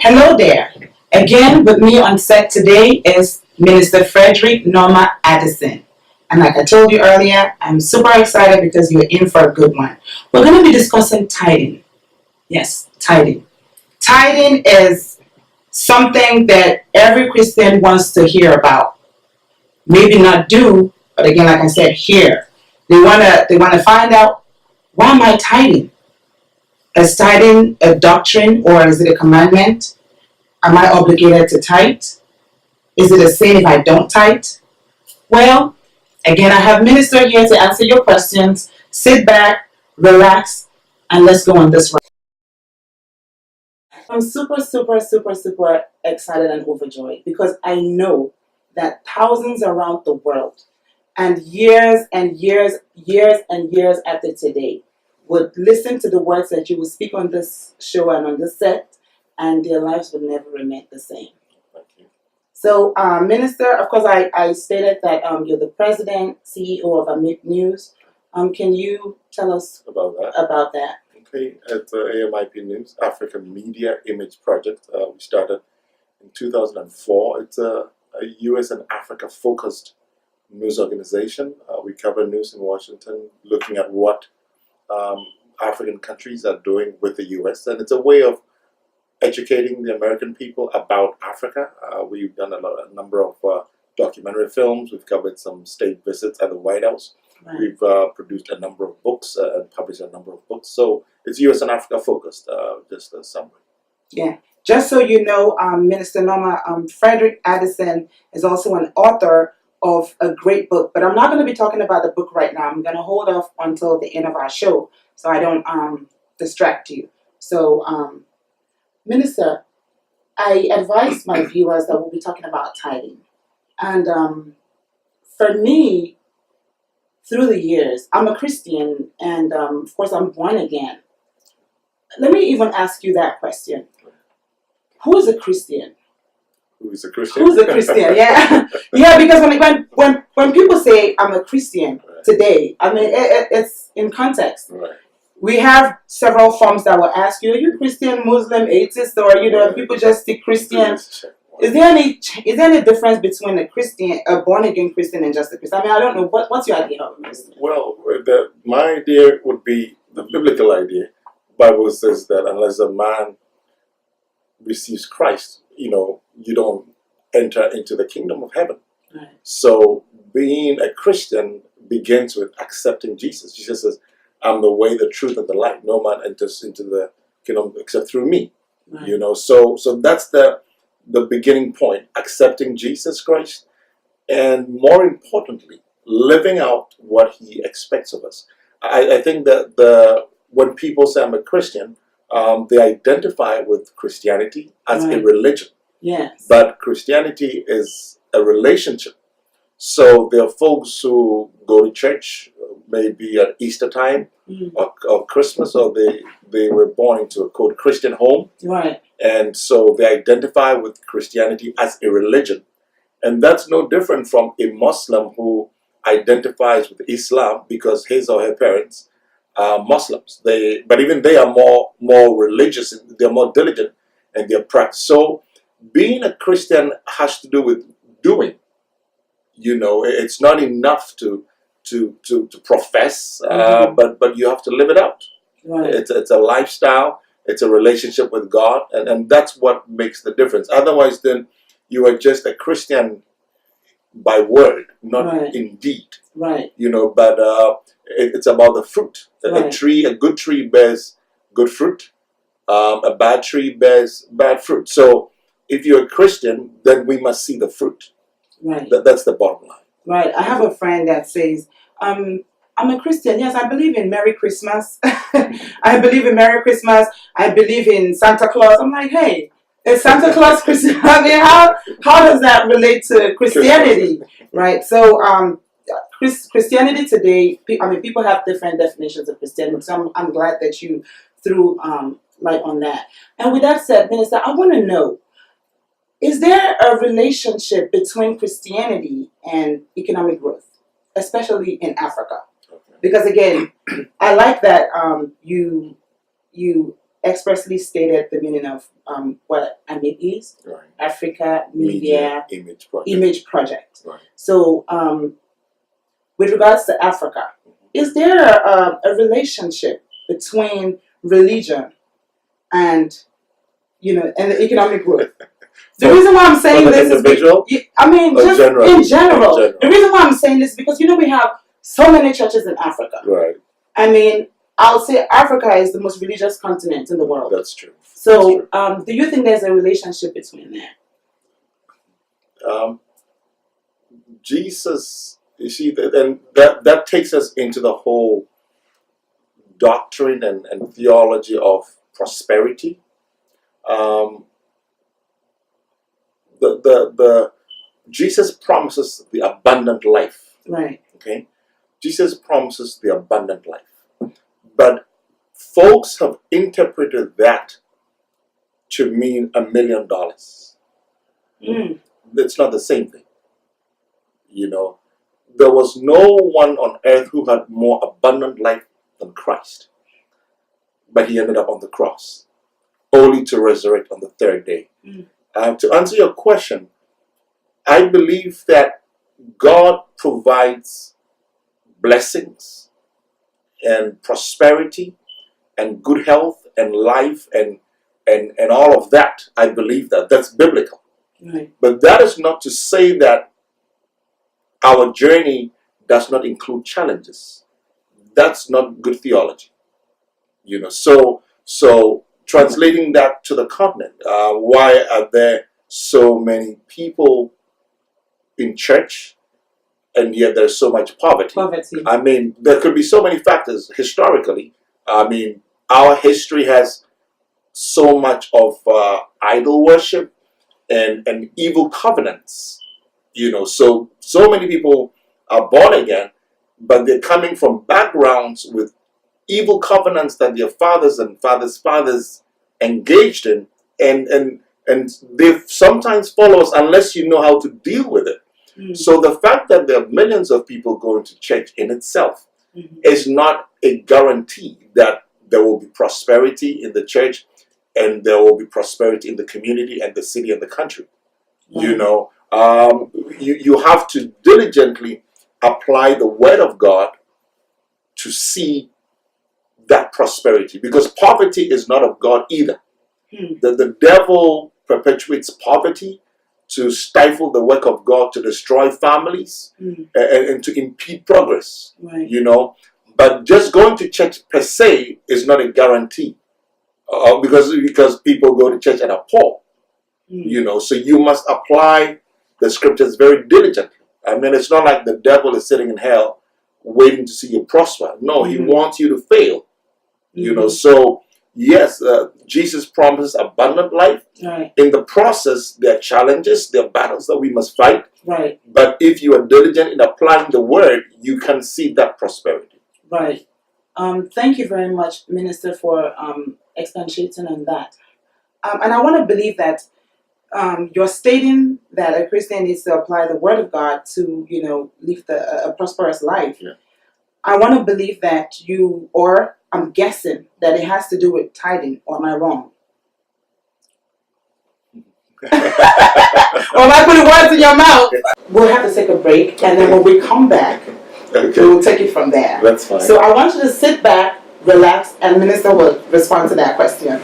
Hello there. Again, with me on set today is Minister Frederick Nnoma Addison. And like I told you earlier, I'm super excited because you're in for a good one. We're going to be discussing tithing. Yes, tithing. Tithing is something that every Christian wants to hear about. Maybe not do, but again, like I said, hear. They wanna find out, why am I tithing? Is tithing a doctrine or is it a commandment? Am I obligated to tithe? Is it a sin if I don't tithe? Well, again, I have Minister here to answer your questions. Sit back, relax, and let's go on this ride. I'm super excited and overjoyed because I know that thousands around the world and years after today would listen to the words that you will speak on this show and on this set, and their lives would never remain the same. Thank you. So, Minister, of course, I stated that you're the president, CEO of Amit News. Can you tell us About that. Okay, at AMIP News, African Media Image Project, we started in 2004. It's a US and Africa focused news organization. We cover news in Washington, looking at what African countries are doing with the US, and it's a way of educating the American people about Africa. We've done a number of documentary films. We've covered some state visits at the White House. Right. We've produced a number of books and published a number of books. So it's US and Africa focused, just a summary. Yeah. Just so you know, Minister Nnoma, Frederick Addison is also an author of a great book. But I'm not going to be talking about the book right now. I'm going to hold off until the end of our show so I don't distract you. So, Minister, I advise my viewers that we'll be talking about tithing. And for me, through the years, I'm a Christian, and of course I'm born again. Let me even ask you that question. Who is a Christian? Who is a Christian? Who's a Christian? Yeah. Yeah, because when people say I'm a Christian today, I mean, it's in context. Right. We have several forms that will ask you, are you Christian, Muslim, atheist, or, people just stick Christian? Is there any difference between a born again Christian and just a Christian? I mean, I don't know. What's your idea of a Christian? Well, my idea would be the biblical idea. Bible says that unless a man receives Christ, you don't enter into the kingdom of heaven. Right. So being a Christian begins with accepting Jesus. Jesus says, I'm the way, the truth, and the light. No man enters into the kingdom except through me. Right. So that's the beginning point, accepting Jesus Christ, and more importantly, living out what he expects of us. I think that when people say I'm a Christian, they identify with Christianity as a religion. Yes. But Christianity is a relationship. So there are folks who go to church, maybe at Easter time or Christmas, or they were born into a quote Christian home. Right. And so they identify with Christianity as a religion. And that's no different from a Muslim who identifies with Islam because his or her parents are Muslims. But even they are more religious, and they're more diligent in their practice. So being a Christian has to do with doing. It's not enough to profess, but you have to live it out. Right. It's a lifestyle. It's a relationship with God, and that's what makes the difference. Otherwise, then you are just a Christian by word, not in deed. Right. But it's about the fruit. Right. A good tree bears good fruit. A bad tree bears bad fruit. So if you're a Christian, then we must see the fruit. Right. That's the bottom line. Right. I have a friend that says, I'm a Christian. Yes, I believe in Merry Christmas. I believe in Merry Christmas. I believe in Santa Claus. I'm like, hey, is Santa Claus Christian? I mean, how does that relate to Christianity? Right. So, Christianity today, people have different definitions of Christianity. So I'm glad that you threw light on that. And with that said, Minister, I want to know, is there a relationship between Christianity and economic growth, especially in Africa? Because again, I like that you expressly stated the meaning of what AMIP is, Right. Africa Media Image Project. Project. Right. So, with regards to Africa, is there a relationship between religion and and the economic growth? The reason why I'm saying this is individual? I mean, just in general. The reason why I'm saying this is because we have so many churches in Africa. Right. I mean, I'll say Africa is the most religious continent in the world. That's true. So, do you think there's a relationship between that? Jesus, you see, and that takes us into the whole doctrine and theology of prosperity. The Jesus promises the abundant life. Right. Okay, Jesus promises the abundant life, but folks have interpreted that to mean $1 million. It's not the same thing. There was no one on earth who had more abundant life than Christ, but he ended up on the cross, only to resurrect on the third day. To answer your question, I believe that God provides blessings and prosperity and good health and life and all of that. I believe that's biblical. Right. But that is not to say that our journey does not include challenges. That's not good theology. So translating that to the continent, why are there so many people in church and yet there's so much poverty? I mean, there could be so many factors historically. I mean, our history has so much of idol worship and evil covenants. So many people are born again, but they're coming from backgrounds with evil covenants that their fathers and fathers engaged in, and they sometimes follow us unless you know how to deal with it. So the fact that there are millions of people going to church in itself is not a guarantee that there will be prosperity in the church and there will be prosperity in the community and the city and the country. You have to diligently apply the word of God to see that prosperity, because poverty is not of God either. The devil perpetuates poverty to stifle the work of God, to destroy families and to impede progress. Right. But just going to church per se is not a guarantee, because people go to church and are poor. So you must apply the scriptures very diligently. I mean, it's not like the devil is sitting in hell waiting to see you prosper. No, he wants you to fail. So yes, Jesus promises abundant life. Right. In the process, there are challenges, there are battles that we must fight. Right. But if you are diligent in applying the word, you can see that prosperity. Right. Thank you very much, Minister, for expatiating on that. And I want to believe that you're stating that a Christian needs to apply the word of God to, live a prosperous life. Yeah. I want to believe that I'm guessing that it has to do with tithing, or am I wrong? Or am I putting words in your mouth? We'll have to take a break, and then when we come back, we'll take it from there. That's fine. So I want you to sit back, relax, and Minister will respond to that question.